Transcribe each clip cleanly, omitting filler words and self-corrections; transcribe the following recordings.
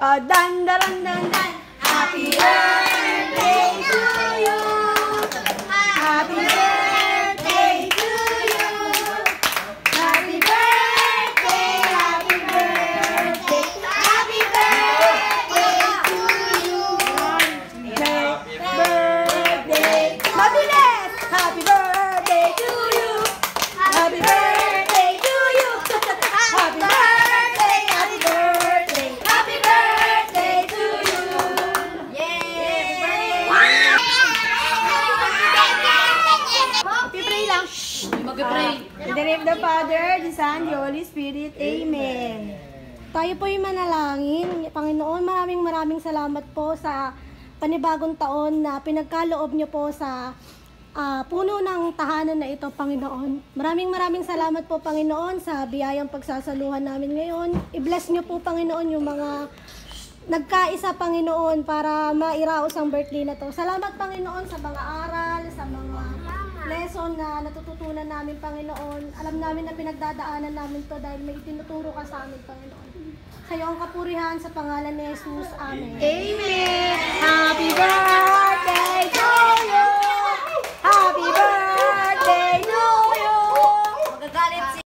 Dan, dan, dan, dan. Happy birthday to you. Happy birthday to you. Happy birthday, happy birthday. Happy birthday to you. Happy birthday. Mabilis! Happy birthday to you. Happy birthday to you. Happy birthday, happy birthday. Happy birthday to you. Yay! Pipray lang. Mag-pray. In the name of the Father, the Son, the Holy Spirit. Amen. Tayo po yung manalangin. Panginoon, maraming salamat po sa panibagong taon na pinagkaloob niyo po sa puno ng tahanan na ito, Panginoon. Maraming salamat po, Panginoon, sa biyayang pagsasaluhan namin ngayon. I-bless niyo po, Panginoon, yung mga nagkaisa, Panginoon, para mairaos ang birthday na to. Salamat, Panginoon, sa mga aral, sa mga lesson na natututunan namin, Panginoon. Alam namin na pinagdadaanan namin to dahil may itinuturo ka sa amin, Panginoon. Sa iyo ang kapurihan sa pangalan ni Jesus. Amen. Amen. Happy birthday to you. Happy birthday to you. Magagalit si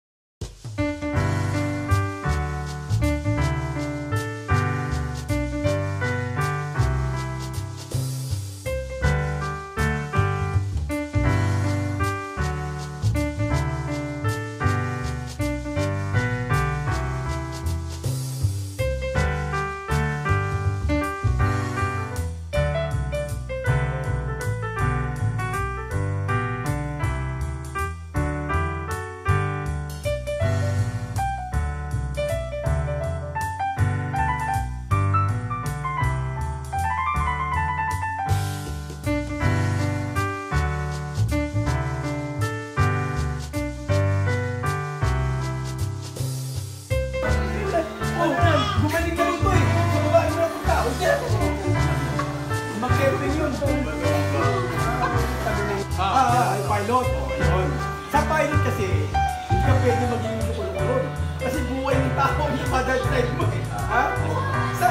gumaling ka rito eh. Mababain mo na kung tao. Mag-camping yun. Pilot. Yun. Sa pilot kasi, hindi ka pwede maging kulong-kulong. Kasi buhay ng tao, yung mother side mo eh. Ha? Sa